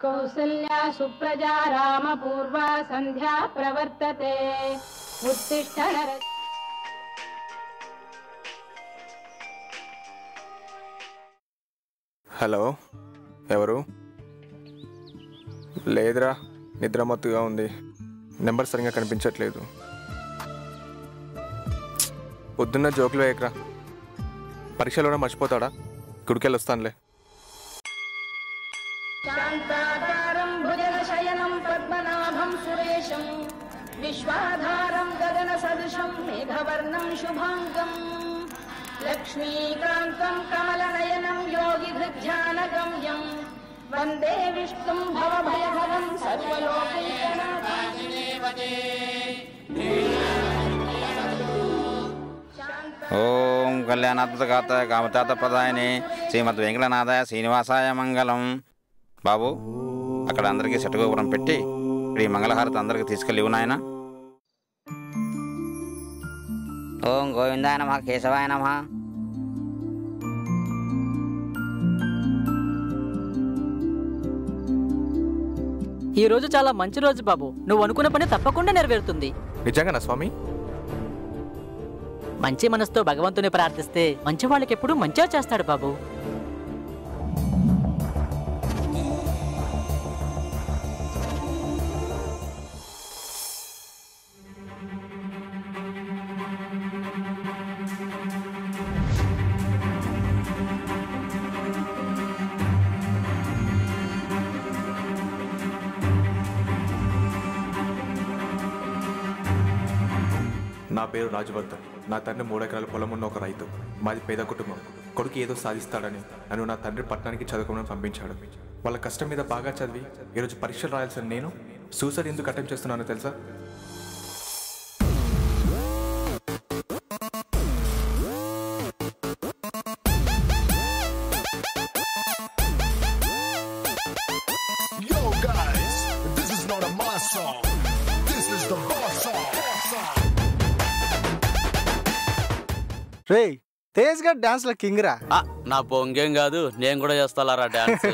కౌసల్యా సుప్రజా రామ పూర్వా సంధ్యా ప్రవర్తతే ఉత్తిష్ఠ నర. హలో, ఎవరు? లేదురా, నిద్రమత్తుగా ఉంది. నెంబర్ సరిగ్గా కనిపించట్లేదు. పొద్దున్న జోకులు వేయకరా, పరీక్షలో కూడా మర్చిపోతాడా? గుడికెళ్ళి వస్తానులే. శాంతాకారం భుజగశయనం పద్మనాభం సురేశం విశ్వాధారం గగన సదృశం మేఘవర్ణం శుభాంగం లక్ష్మీకాంతం కమలనయనం యోగి ధ్యానగమ్యం వందే విష్ణుం భవభయహరం సర్వలోకైకనాథం. ఓం కళ్యాణాద్భుతగాత కామచాత ప్రదాయని శ్రీమద్ వెంకటనాథాయ శ్రీనివాసాయ మంగళం. బాబు, అక్కడ అందరికీ శటగోపురం పెట్టి ఈ మంగళహారతి అందరికి తీసుకెళ్ళి నాయన. ఓం గోవిందాయ నమః కేశవాయ నమః. ఈ రోజు చాలా మంచి రోజు బాబు. నువ్వు అనుకున్న పని తప్పకుండా నెరవేరుతుంది. నిజంగానా స్వామి? మంచి మనసుతో భగవంతుని ప్రార్థిస్తే మంచి వాళ్ళకి ఎప్పుడు మంచిగా చేస్తాడు బాబు. నా పేరు రాజవర్ధన్. నా తండ్రి 3 ఎకరాల పొలం ఉన్న ఒక రైతు. మాది పేద కుటుంబం. కొడుకు ఏదో సాధిస్తాడని నన్ను నా తండ్రి పట్టణానికి చదువుకోమని పంపించాడు. వాళ్ళ కష్టం మీద బాగా చదివి ఈరోజు పరీక్షలు రాయాల్సిన నేను సూసైడ్ ఎందుకు అటెంప్ట్ చేస్తున్నానో తెలుసా? రే, తేజ్ గా డాన్స్ లో కింగ్ రా. నా బొంగేం కాదు, నేను కూడా చేస్తారా డాన్స్.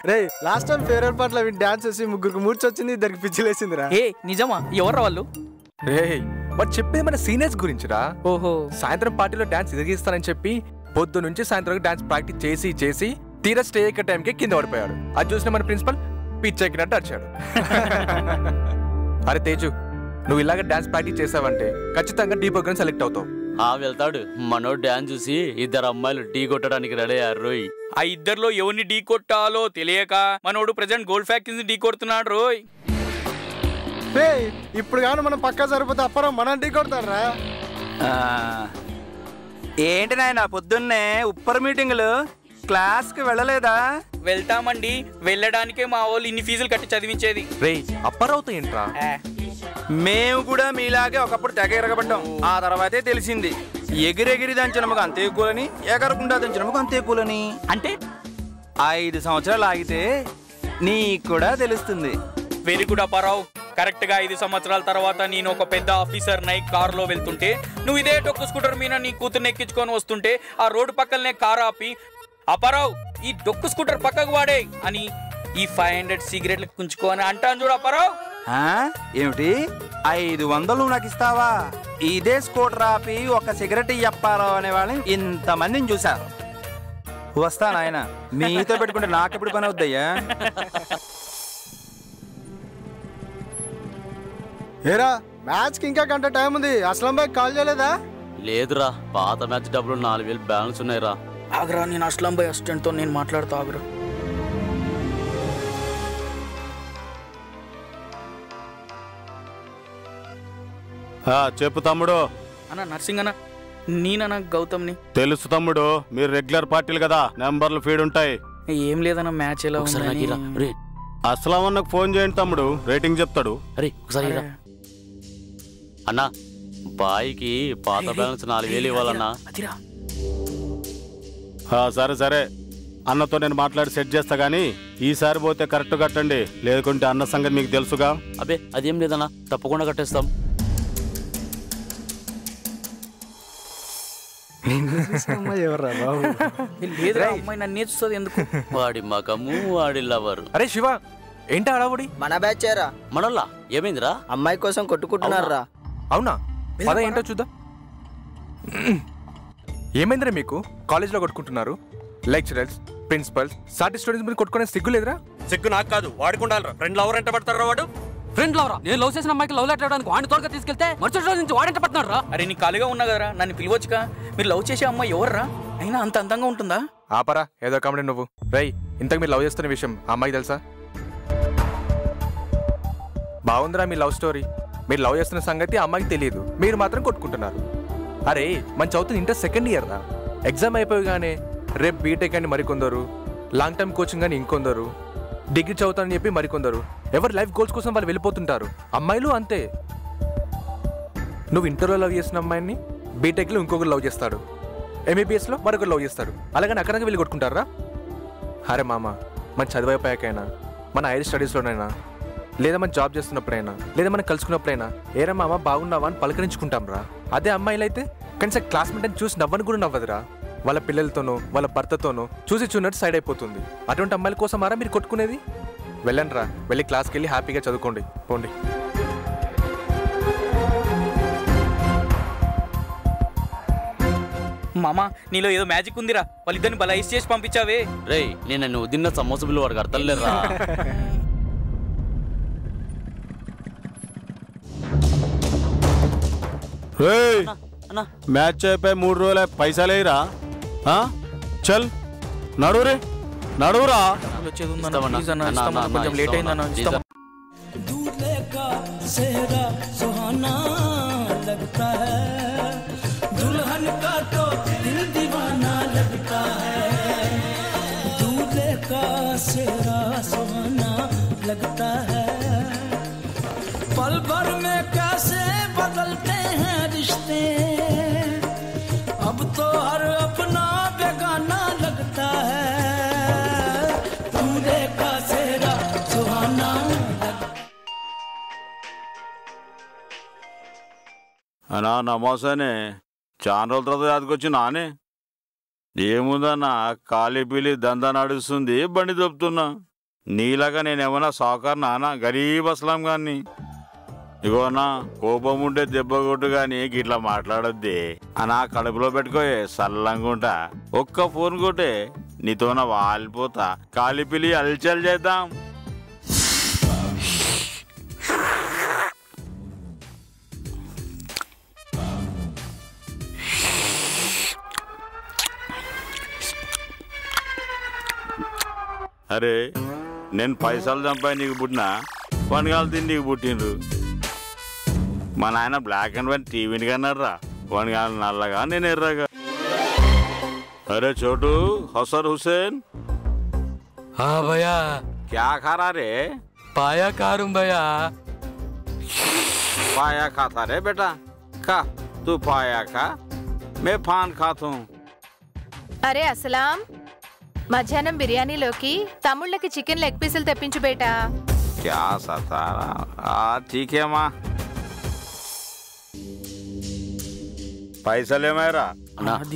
రే, లాస్ట్ టైం ఫేవరెట్ పాటలో డాన్స్ చేసి ముగ్గురికి మూర్చొచ్చింది, ఇద్దరికి పిచ్చిలేసిందిరా. ఏ నిజమా? ఎవరు వాళ్ళు? రే, వాడు చెప్పేది మన సీనియర్స్ గురించిరా. ఓహో. సాయంత్రం పార్టీలో డాన్స్ ఎదిగిస్తానని చెప్పి పొద్దు నుంచి సాయంత్రం డాన్స్ ప్రాక్టీస్ చేసి చేసి తీరా స్టే ఎక్కే టైంకి కింద పడిపోయాడు. అది చూసిన మన ప్రిన్సిపల్ పిచ్చెక్కినట్టు వచ్చాడు. అరే తేజు, నువ్వు ఇలాగ డాన్స్ ప్రాక్టీస్ చేసావంటే ఖచ్చితంగా టీ ప్రోగ్రామ్ సెలెక్ట్ అవుతావు. వెళ్తాడు. మనోడు డాన్స్ చూసి 2 అమ్మాయిలు ఢీ కొట్టడానికి రెడీ అయ్యారు రోయ్. ఆ ఇద్దరిలో ఎవరిని ఢీ కొట్టాలో తెలియక మనోడు ప్రెజెంట్ గోల్డ్ ఫ్యాక్టరీని ఢీ కొడుతున్నాడు రోయ్. ఇప్పుడు కానీ మనం పక్కా సరిపోతే అప్పరం మనం ఢీ కొడతారా? ఏంటి నాయన పొద్దున్నే ఉప్పర్ మీటింగులు, క్లాస్ కి వెళ్ళలేదా? వెళ్తామండి, వెళ్ళడానికే మా వాళ్ళు ఇన్ని ఫీజులు కట్టి చదివించేది. రే, అప్పరవుతా ఏంట్రా? మేము కూడా మీలాగే ఒకప్పుడు తెగ ఎరగబడ్డాం. ఆ తర్వాతే తెలిసింది ఎగిరెగిరి దంచనముకు అంతే ఎక్కువని, ఎగరకుండా దంచనముకు అంతే ఎక్కువని. అంటే 5 సంవత్సరాలు ఆగితే నీకు కూడా తెలుస్తుంది. Very good Apparao. కరెక్ట్ గా 5 సంవత్సరాల తర్వాత నేను ఒక పెద్ద ఆఫీసర్ నై కార్ లో వెళ్తుంటే నువ్వు ఇదే డొక్కు స్కూటర్ మీద నీ కూతుర్ని ఎక్కించుకొని వస్తుంటే ఆ రోడ్డు పక్కలనే కార్ ఆపి, అప్పారావు ఈ డొక్కు స్కూటర్ పక్కకు వాడే అని ఈ 500 సిగరెట్లు కుంచుకో అని అంటాను చూడు అప్పారావు. ఏమిటి 500 నాకు ఇస్తావా? ఇదే స్కూటర్ ఆపి ఒక సిగరెట్ ఇయ్యప్పారో అనే వాళ్ళని ఇంతమందిని చూశారు. వస్తాను ఆయన, మీతో పెట్టుకుంటే నాకెప్పుడు పని అవుద్దయ్యా? ఏరా, మ్యాచ్ కి ఇంకా గంట టైం ఉంది. అస్లం భాయ్ కాల్ చేయలేదా? లేదురా, పాత మ్యాచ్ డబ్బులు 4000 బ్యాలెన్స్ ఉన్నాయిరా. ఆగ్రా, నేను అస్లం భాయ్ అసిస్టెంట్ తో నేను మాట్లాడుతా. ఆగ్రా. చెప్పు తమ్ముడు. అన్న నర్సింగ్ అన్న, నేనన్న గౌతమ్ని. తెలుసు తమ్ముడు, మీరు రెగ్యులర్ పార్టీలు కదా, నెంబర్లు ఫీడ్ ఉంటాయి. ఏం లేదన్న, మ్యాచ్ ఎలా ఉంది? అస్లాం అన్నకు ఫోన్ చేయండి తమ్ముడు, రేటింగ్ చెప్తాడు. అరే ఒకసారి అన్నా, బాయికి పాత బ్యాలెన్స్ 4000 ఇవ్వాలన్నా. సరే సరే, అన్నతో నేను మాట్లాడి సెట్ చేస్తా గానీ ఈసారి పోతే కరెక్ట్ కట్టండి, లేకుంటే అన్న సంగతి మీకు తెలుసుగా. అబ్బే అదేం లేదన్నా, తప్పకుండా కట్టేస్తాం. లేదురా, అమ్మాయి నన్ను చూస్తుంది ఎందుకు? వాడి మకము వాడి లవరు. అరే శివ, ఏంటి అడవుడి? మన బ్యాచేరా. మనోళ్ళ ఏమైందిరా? అమ్మాయి కోసం కొట్టుకుంటున్నారా? అవునా? పద ఏంటో చూద్దాం. ఏమైందిరా మీకు? కాలేజ్లో కొట్టుకుంటున్నారు? లెక్చరర్స్, ప్రిన్సిపల్స్, సాటి స్టూడెంట్స్ మీద కొట్టుకునే సిగ్గు లేదురా? సిగ్గు నాకు కాదు, వాడుకుంటారా? ఫ్రెండ్ లవర్ ఎంట పడతారా? వాడు ఫ్రెండ్ లవరా? నేను లవ్ చేసిన అమ్మాయికి లవ్ లెటర్ ఇవ్వడానికి వాడిని తోడుగా తీసుకెళ్తే మరుసటి రోజు నుంచి వాడంట పడుతున్నాడు రా. అరే నీ ఖాళీగా ఉన్నా కదరా, నన్ను పిలవచ్చుగా. మీరు లవ్ చేసే అమ్మాయి ఎవర్రా? అయినా అంత అందంగా ఉంటుందా? ఆపరా ఏదో కామెడీ నువ్వు. రై, ఇంతకు మీరు లవ్ చేస్తున్న విషయం ఆ అమ్మాయికి తెలుసా? బాగుందిరా మీ లవ్ స్టోరీ. మీరు లవ్ చేస్తున్న సంగతి ఆ అమ్మాయికి తెలియదు, మీరు మాత్రం కొట్టుకుంటున్నారు. అరే మన చదువుతుంది ఇంటర్ సెకండ్ ఇయర్ రా. ఎగ్జామ్ అయిపోయిగానే రేపు బీటెక్ అని మరికొందరు, లాంగ్ టర్మ్ కోచింగ్ అని ఇంకొందరు, డిగ్రీ చదువుతానని చెప్పి మరికొందరు. ఎవరి లైఫ్ గోల్స్ కోసం వాళ్ళు వెళ్ళిపోతుంటారు. అమ్మాయిలు అంతే. నువ్వు ఇంటర్లో లవ్ చేసిన అమ్మాయిని బీటెక్లో ఇంకొకరు లవ్ చేస్తాడు, ఎంబీబీఎస్లో మరొకరు లవ్ చేస్తాడు. అలాగని అక్కడికి వెళ్ళి కొట్టుకుంటారా? అరే మామ, మన చదువు అయిపోయాకైనా, మన హైయర్ స్టడీస్లోనైనా, లేదా మనం జాబ్ చేస్తున్నప్పుడైనా, లేదా మనం కలుసుకున్నప్పుడైనా ఏరా మామ బాగున్నావా అని పలకరించుకుంటాం రా. అదే అమ్మాయిలు అయితే కనీసం క్లాస్మేట్ అని చూసి నవ్వని కూడా నవ్వదురా. వాళ్ళ పిల్లలతోనో వాళ్ళ భర్తతోనో చూసి చూన్నట్టు సైడ్ అయిపోతుంది. అటువంటి అమ్మాయిల కోసమారా మీరు కొట్టుకునేది? వెళ్ళండి రా, వెళ్ళి క్లాస్కి వెళ్ళి హ్యాపీగా చదువుకోండి, పోండి. మామా నీలో ఏదో మ్యాజిక్ ఉందిరా, వాళ్ళిద్దరిని బలా ఇస్ చేసి పంపించావే. రేయ్, నేను నువ్వు తిన్న సమోసా బిల్లు వాడికి అర్థం లేదురా. మ్యాచ్ అయిపోయి 3 రోజులే, పైసలేరా? చల్ నడువురే, నడువురా. కొంచెం లేట్ అయిందన్నా. दुल्हन का तो दिल दीवाना लगता है, दूल्हे का सेहरा सुहाना लगता है, पल भर में कैसे बदलते हैं रिश्ते, अब तो हर अपना बेगाना लगता है, दूल्हे का सेहरा सुहाना అనా నమోసానే, చాలా రోజుల తర్వాత యాదకొచ్చి నానే. ఏముందన్నా, ఖాళీ పీలి దందా నడుస్తుంది, బండి దొప్పుతున్నా. నీలాగా నేనేమన్నా సావుకారు నానా, గరీబ్ అస్లాం గాన్ని. ఇగోనా, కోపం ఉంటే దెబ్బ కొట్టు గాని గిట్లా మాట్లాడొద్ది అనా. కడుపులో పెట్టుకోయే, సల్లంగుంటా. ఒక్క ఫోన్ కొట్టే, నీతోన వాలిపోతా. ఖాళీ పీలి అల్చల్ చేద్దాం. అరే, నేను పైసలు చంపాయి నీకు పుట్టినా, వనగాలు తిని నీకు పుట్టిండ్రు. మా నాయన బ్లాక్ అండ్ వైట్ టీవీని కన్నాడు రా. వనగాలు నల్లగా, నేను ఎర్రగా. అరే చోటు, హసర్ హుసేన్. हाँ भैया, क्या खा रहा रे? पाया खा रहा हूं भैया. पाया खाता रे बेटा, खा. तू पाया खा, मैं पान खाता हूँ. అరే అస్సలాం, మధ్యాహ్నం బిర్యానీలోకి తమ్ముళ్ళకి చికెన్ లెగ్ పీసులు తెప్పించు బేటా. क्या सतारा? ठीक है माँ. పైసలేమైరా?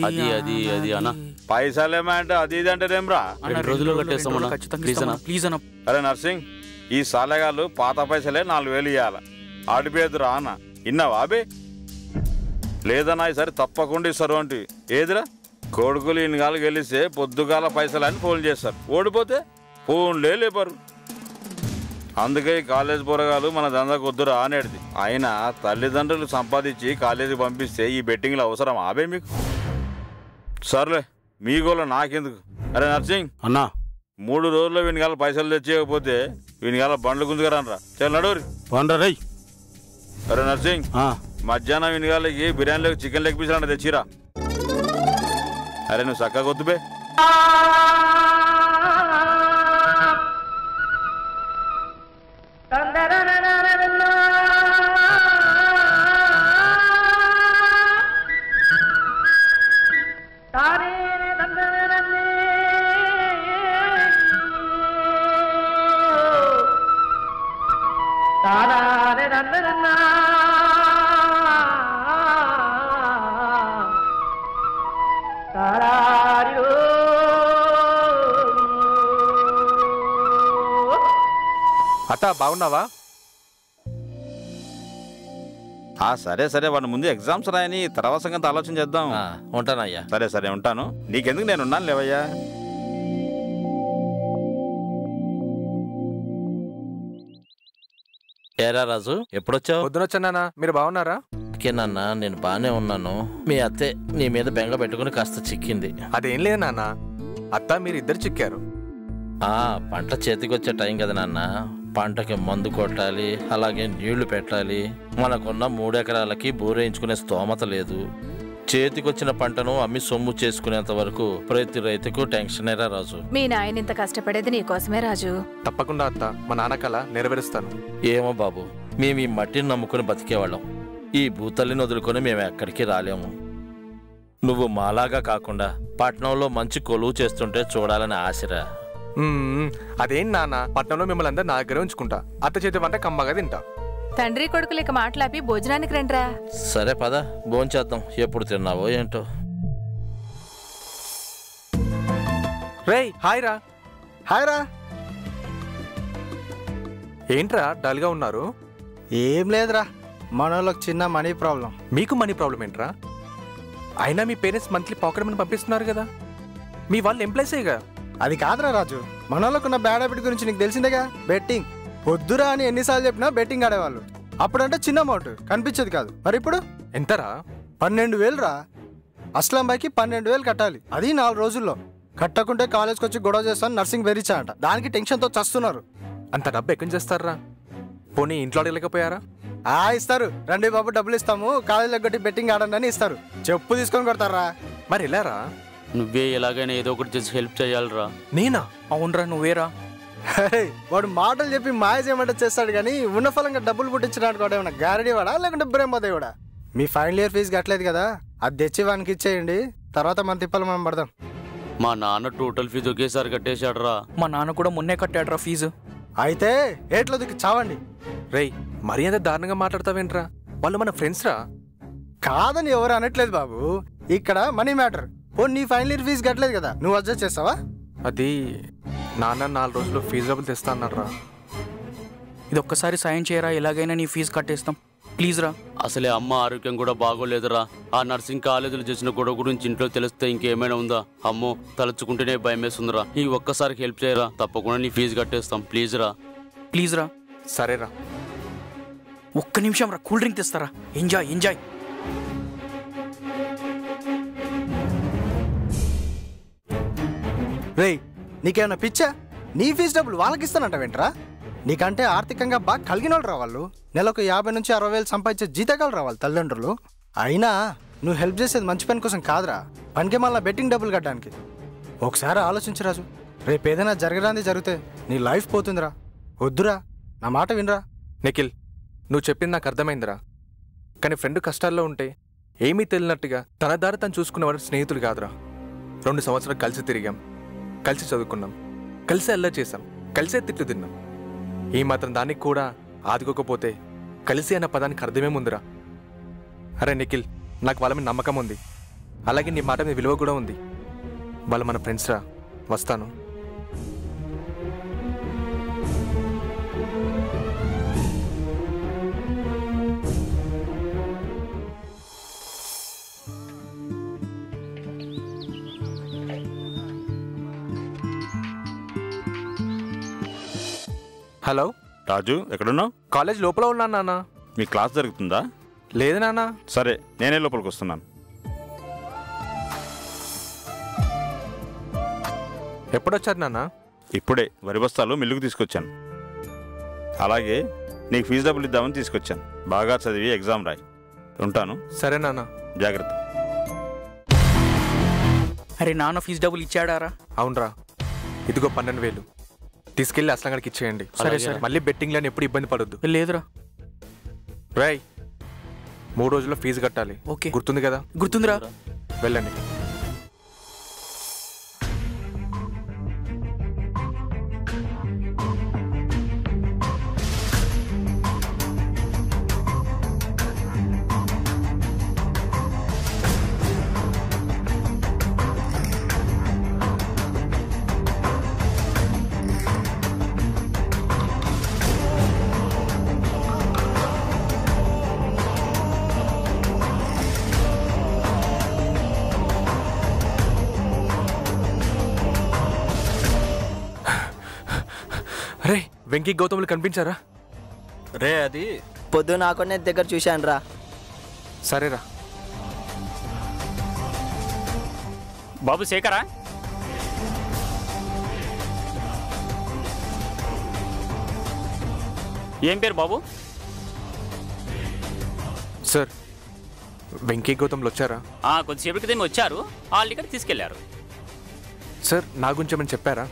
అది అది అది అన్న, పైసలేమంటే అది ఇది అంటే రేమ్రా. 2 రోజుల్లో కట్టేస్తామన్నా, ప్లీజ్ అన్న. అరే నర్సింగ్, ఈ సాలెగాళ్ళు పాత పైసలే 4000 ఇవ్వాల. ఆడిపోయేదిరా అన్న, ఇన్నావా అబే? లేదన్నా ఈసారి తప్పకుండా ఇస్తారు అంటే. ఏదిరా, కొడుకులు ఇన్నిగాలు గెలిస్తే పొద్దుగాల పైసలని ఫోన్ చేస్తారు, ఓడిపోతే ఫోన్లే లేపరు. అందుకే కాలేజ్ పోరగాలు మన దందాకు వద్దురా అనేది. అయినా తల్లిదండ్రులు సంపాదించి కాలేజీకి పంపిస్తే ఈ బెట్టింగ్లు అవసరం ఆబే మీకు? సర్లే, మీ గోల నాకెందుకు. అరే నర్సింగ్ అన్నా, 3 రోజుల్లో వీనిగాల పైసలు తెచ్చేయకపోతే వీనిగాల బండ్లు గుంజుకరానరా. చల్ నడూరి పండ్రా. అరే నర్సింగ్, మధ్యాహ్నం వీనిగాలకి బిర్యానీలోకి చికెన్ లెగ్ పీస్ అంటే తెచ్చిరా. అరే నువ్వు చక్కగా వద్దు బే. అత్త బాగున్నావా? సరే సరే, వాడి ముందు ఎగ్జామ్స్ రాయని తర్వాత సంగతి ఆలోచన చేద్దాం. ఉంటానయ్యా. సరే సరే ఉంటాను. నీకెందుకు, నేను ఉన్నాను లేవయ్యా. ఏరా రాజు, ఎప్పుడొచ్చావు? పొద్దునొచ్చానా. మీరు బాగున్నారా? నాన్న నేను బానే ఉన్నాను. మీ అత్తే నీ మీద బెంగ పెట్టుకుని కాస్త చిక్కింది. అదేం లేదు నాన్న, అత్త మీరు ఇద్దరు చిక్కారు. పంట చేతికొచ్చే టైం కదా నాన్న. పంటకి మందు కొట్టాలి, అలాగే నీళ్లు పెట్టాలి. మనకున్న 3 ఎకరాలకి బోరేయించుకునే స్తోమత లేదు. చేతికొచ్చిన పంటను అమ్మి సొమ్ము చేసుకునేంత వరకు ప్రతి రైతుకు టెన్షనేరా రాజు. మీ నాయన ఇంత కష్టపడేది నీకోసమే రాజు. తప్పకుండా అత్త, మా నాన్న కల నెరవేరుస్తాను. ఏమో బాబు, మేము ఈ మట్టిని నమ్ముకుని బతికేవాళ్ళం. ఈ భూతల్లిని వదులుకొని మేము ఎక్కడికి రాలేము. నువ్వు మాలాగా కాకుండా పట్నంలో మంచి కొలువు చేస్తుంటే చూడాలని ఆశరా. అదేం నాన్న, పట్నంలో మిమ్మల్ని అందరూ నా దగ్గర ఉంచుకుంటా. అత్త చేతి వంట కమ్మగా తింటా. తండ్రి కొడుకులు ఇక మాట్లాపి భోజనానికి రండిరా. సరే పద, భోంచేద్దాం. ఎప్పుడు తిన్నావో ఏంటో. రేయ్ హాయ్ రా. హాయ్ రా. ఏంట్రా డల్గా ఉన్నారు? ఏం లేదురా, మనోళ్ళకి చిన్న మనీ ప్రాబ్లం. మీకు మనీ ప్రాబ్లం ఏంట్రా? అయినా మీ పేరెంట్స్ మంత్లీ పాకెట్ మనీ పంపిస్తున్నారు కదా, మీ వాళ్ళు ఎంప్లాయీసేగా. అది కాదురా రాజు, మనోళ్ళకున్న బ్యాడ్ హ్యాబిట్ గురించి నీకు తెలిసిందేగా. బెట్టింగ్ వద్దురా అని ఎన్నిసార్లు చెప్పినా బెట్టింగ్ ఆడేవాళ్ళు. అప్పుడంటే చిన్న అమౌంట్ కనిపించేది కాదు. మరి ఇప్పుడు ఎంతరా? 12,000 రా. అస్లాంబాయికి 12,000 కట్టాలి, అది 4 రోజుల్లో. కట్టకుంటే కాలేజ్కి వచ్చి గొడవ చేస్తాను, నర్సింగ్ వెరీచా అంట. దానికి టెన్షన్తో చస్తున్నారు. అంత డబ్బు ఎక్కడి నుంచి చేస్తారా? పోనీ ఇంట్లో అడగలేకపోయారా? ఇస్తారు. రండి బాబు డబ్బులు ఇస్తాము, కాలేజీలో కొట్టి బెట్టింగ్ ఆడండి అని ఇస్తారు. చెప్పు తీసుకొని కొడతారా. మరి ఎలారా? నువ్వే ఎలాగైనా ఏదో ఒకటి చేసి హెల్ప్ చేయాలరా. నేనా? అవునరా, నువ్వేరా. వాడు మాటలు చెప్పి మాయ చేయమంటే చేస్తాడు కానీ ఉన్న ఫలంగా డబ్బులు పుట్టించడానికి వాడు ఏమన్నా గ్యారెంటీ వాడా లేకుంటే బ్రహ్మదేవుడా? మీ ఫైనల్ ఇయర్ ఫీజు కట్టలేదు కదా, అది తెచ్చి వానికి ఇచ్చేయండి. తర్వాత మన తిప్పలు మనం పడదాం. మా నాన్న టోటల్ ఫీజు ఒకేసారి కట్టేశాడు రా. మా నాన్న కూడా మొన్నే కట్టాడురా ఫీజు. అయితే ఏట్లో దిక్కు చావండి. రేయ్ మరీ అంత దారుణంగా మాట్లాడతావేంట్రా? వాళ్ళు మన ఫ్రెండ్స్ రా. కాదని ఎవరు అనట్లేదు బాబు, ఇక్కడ మనీ మ్యాటర్. నీ ఫైనల్ ఇయర్ ఫీజు కట్టలేదు కదా, నువ్వు అడ్జస్ట్ చేస్తావా? అది నాన్న 4 రోజుల్లో ఫీజు డబ్బులు తెస్తా అన్నాడు రా. ఇది ఒక్కసారి సాయం చేయరా, ఎలాగైనా నీ ఫీజు కట్టేస్తాం ప్లీజ్ రా. అసలే అమ్మ ఆరోగ్యం కూడా బాగోలేదురా. ఆ నర్సింగ్ కాలేజీలు చేసిన గొడవ గురించి ఇంట్లో తెలిస్తే ఇంకేమైనా ఉందా? అమ్మో తలుచుకుంటేనే భయం వేస్తుందిరా. ఈ ఒక్కసారికి హెల్ప్ చేయరా, తప్పకుండా నీ ఫీజు కట్టేస్తాం ప్లీజ్ రా. ప్లీజ్ రా. సరేరా. ఒక్క నిమిషం రా, కూల్ డ్రింక్ తెస్తారా. Enjoy enjoy. రేయ్ నీకేమన్నా పిచ్చా? నీ ఫీజు డబ్బులు వాళ్ళకి ఇస్తానంటావేంట్రా? నీకంటే ఆర్థికంగా బాగా కలిగిన వాళ్ళు రా వాళ్ళు. నెలకు 50 నుంచి 60 వేలు సంపాదించే జీతకాలు రావాలి తల్లిదండ్రులు. అయినా నువ్వు హెల్ప్ చేసేది మంచి పని కోసం కాదురా, పనికి మళ్ళీ బెట్టింగ్ డబ్బులు కట్టడానికి. ఒకసారి ఆలోచించు రాజు, రేపు ఏదైనా జరగరాంది జరిగితే నీ లైఫ్ పోతుందిరా. వద్దురా, నా మాట వినరా. నిఖిల్, నువ్వు చెప్పింది నాకు అర్థమైందిరా. కానీ ఫ్రెండ్ కష్టాల్లో ఉంటే ఏమీ తెలియనట్టుగా తన దారి తను చూసుకునేవాడు స్నేహితుడు కాదురా. 2 సంవత్సరాలు కలిసి తిరిగాం, కలిసి చదువుకున్నాం, కలిసి అల్లరి చేసాం, కలిసే తిట్లు తిన్నాం. ఈ మాత్రం దానికి కూడా ఆదుకోకపోతే కలిసి అన్న పదానికి అర్థమేముందిరా? అరే నిఖిల్, నాకు వాళ్ళ మీద నమ్మకం ఉంది, అలాగే నీ మాట మీద విలువ కూడా ఉంది. వాళ్ళు మన ఫ్రెండ్స్ రా. వస్తాను. హలో రాజు, ఎక్కడున్నావు? కాలేజ్ లోపల ఉన్నాను నాన్న. మీ క్లాస్ జరుగుతుందా? లేదు నాన్న. సరే, నేనే లోపలికి వస్తున్నాను. ఎప్పుడొచ్చారు నాన్న? ఇప్పుడే వరి బస్తాలు మిల్లుకు తీసుకొచ్చాను. అలాగే నీకు ఫీజు డబ్బులు ఇద్దామని తీసుకొచ్చాను. బాగా చదివి ఎగ్జామ్ రాయి. ఉంటాను. సరే నాన్న. జాగ్రత్త. అరే నాన్న ఫీజు డబ్బులు ఇచ్చాడారా? అవునరా, ఇదిగో 12,000 తీసుకెళ్ళి అసలంగాడికి ఇచ్చేయండి. సరే సరే. మళ్ళీ బెట్టింగ్లని ఎప్పుడు ఇబ్బంది పడొద్దు. లేదురా. రాయ్, 3 రోజుల్లో ఫీజు కట్టాలి. ఓకే, గుర్తుంది కదా? గుర్తుందిరా. వెళ్ళండి. వెంకీ గౌతములు కనిపించారా? రే అది పొద్దు నాకు నేను దగ్గర చూశాను రా. సరేరా. బాబు శేఖరా? ఏం పేరు బాబు? సార్ వెంకీ గౌతములు వచ్చారా? కొద్దిసేపటి క్రితం వచ్చారు, వాళ్ళు ఇక్కడ తీసుకెళ్లారు. సార్ నా గురించి ఏమని చెప్పారా?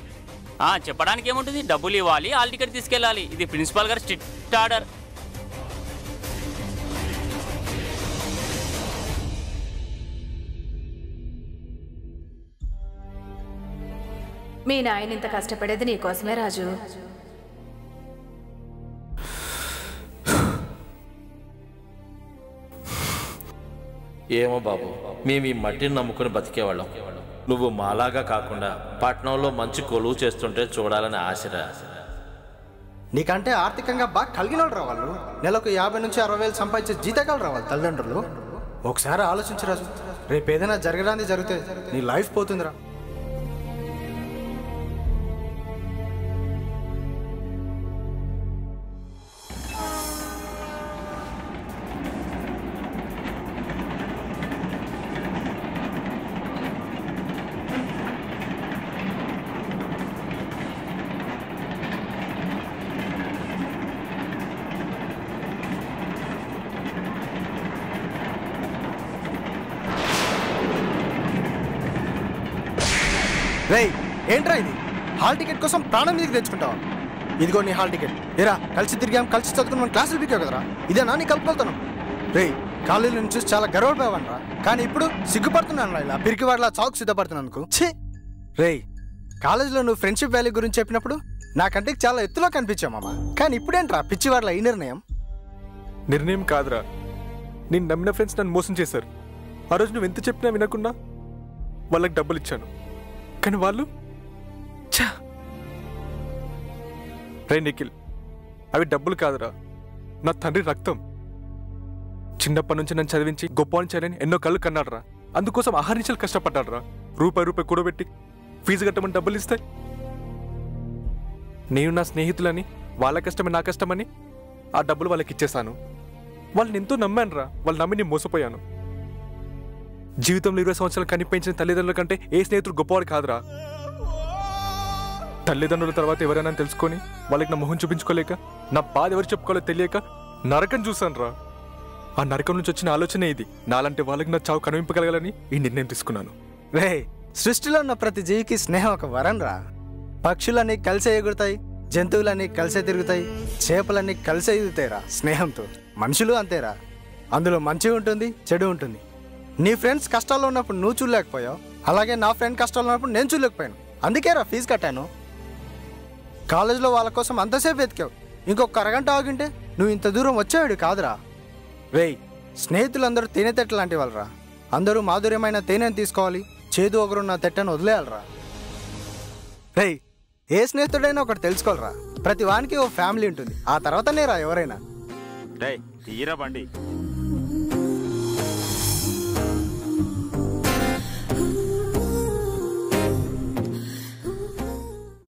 చెప్పడానికి ఏముంటుంది, డబ్బులు ఇవ్వాలి, హాల్ టికెట్ తీసుకెళ్ళాలి. ఇది ప్రిన్సిపాల్ గారు స్ట్రిక్ట్ ఆర్డర్. మీ నాయన ఇంత కష్టపడేది నీకోసమే రాజు. ఏమో బాబు, మేము ఈ మట్టిని నమ్ముకుని బతికేవాళ్ళం. నువ్వు మాలాగా కాకుండా పట్నంలో మంచి కొలువు చేస్తుంటే చూడాలని ఆశరా. నీకంటే ఆర్థికంగా బాగా కలిగిన వాళ్ళు రావాళ్ళు. నెలకు 50 నుంచి 60,000 సంపాదించే జీతకాలు రావాలి తల్లిదండ్రులు. ఒకసారి ఆలోచించరాజు, రేపు ఏదైనా జరగడానికి జరిగితే నీ లైఫ్ పోతుందిరా. రేయ్, ఏంట్రా ఇది? హాల్ టికెట్ కోసం ప్రాణం మీదకి తెచ్చుకుంటావా? ఇదిగో నీ హాల్ టికెట్. ఏరా, కలిసి తిరిగాం, కలిసి చదువుకుని మనం క్లాసులు పీకావు కదరా. ఇదేనా నీ కలుపుకొలుతున్నాం? రేయ్, కాలేజీల నుంచి చాలా గర్వపడేవాడిరా, కానీ ఇప్పుడు సిగ్గుపడుతున్నాను. ఇలా పిరికి వాడిలా చావుకు సిద్ధపడుతున్నాను. ఛీ! రేయ్, కాలేజీలో నువ్వు ఫ్రెండ్షిప్ వాల్యూ గురించి చెప్పినప్పుడు నాకంటే చాలా ఎత్తులో కనిపించావు మామ. కానీ ఇప్పుడేంట్రా పిచ్చివాడిలా ఈ నిర్ణయం? నిర్ణయం కాదురా, నేను నమ్మిన ఫ్రెండ్స్ నన్ను మోసం చేశారు. ఆ రోజు నువ్వు ఎంత చెప్పినా వినకుండా వాళ్ళకి డబ్బులు ఇచ్చాను, కానీ వాళ్ళు రే నిఖిల్, అవి డబ్బులు కాదురా, నా తండ్రి రక్తం. చిన్నప్పటి నుంచి నన్ను చదివించి గొప్పని చేయాలని ఎన్నో కళ్ళు కన్నాడురా. అందుకోసం ఆహరించాలి కష్టపడ్డాడురా. రూపాయి కూడబెట్టి ఫీజు కట్టమని డబ్బులు ఇస్తాయి. నేను నా స్నేహితులని వాళ్ళ కష్టమే నా కష్టమని ఆ డబ్బులు వాళ్ళకి ఇచ్చేసాను. వాళ్ళని ఎంతో నమ్మాను రా, వాళ్ళు నమ్మి నేను మోసపోయాను. జీవితంలో 20 సంవత్సరాలు కనిపించిన తల్లిదండ్రుల కంటే ఏ స్నేహితుడు గొప్పవాడు కాదురా. తల్లిదండ్రుల తర్వాత ఎవరైనా తెలుసుకొని వాళ్ళకి నా మొహం చూపించుకోలేక, నా బాధ ఎవరు చెప్పుకోవాలో తెలియక నరకం చూశాను రా. ఆ నరకం నుంచి వచ్చిన ఆలోచనే ఇది. నాలాంటి వాళ్ళకి నా చావు కనిపింపగలగాలని ఈ నిర్ణయం తీసుకున్నాను. రే, సృష్టిలో ఉన్న ప్రతి జీవికి స్నేహం ఒక వరం రా. పక్షులన్నీ కలిసే ఎగురుతాయి, జంతువులన్నీ కలిసే తిరుగుతాయి, చేపలన్నీ కలిసే ఎదుగుతాయిరా స్నేహంతో. మనుషులు అంతేరా, అందులో మంచి ఉంటుంది, చెడు ఉంటుంది. నీ ఫ్రెండ్స్ కష్టాల్లో ఉన్నప్పుడు నువ్వు చూడలేకపోయావు, అలాగే నా ఫ్రెండ్ కష్టాల్లో ఉన్నప్పుడు నేను చూడలేకపోయాను. అందుకేరా ఫీజు కట్టాను. కాలేజీలో వాళ్ళ కోసం అంతసేపు వెతికావు, ఇంకొక అరగంట ఆగింటే నువ్వు ఇంత దూరం వచ్చేవాడు కాదురా. రేయ్, స్నేహితులందరూ తేనె తెట్ట లాంటి వాళ్ళరా. అందరూ మాధుర్యమైన తేనెని తీసుకోవాలి, చేదు ఒకరున్న తెట్టను వదిలేయాలరా. రేయ్, ఏ స్నేహితుడైనా ఒకటి తెలుసుకోవాలరా, ప్రతి వానికి ఓ ఫ్యామిలీ ఉంటుంది, ఆ తర్వాతనే రా ఎవరైనా. తీరా బండి.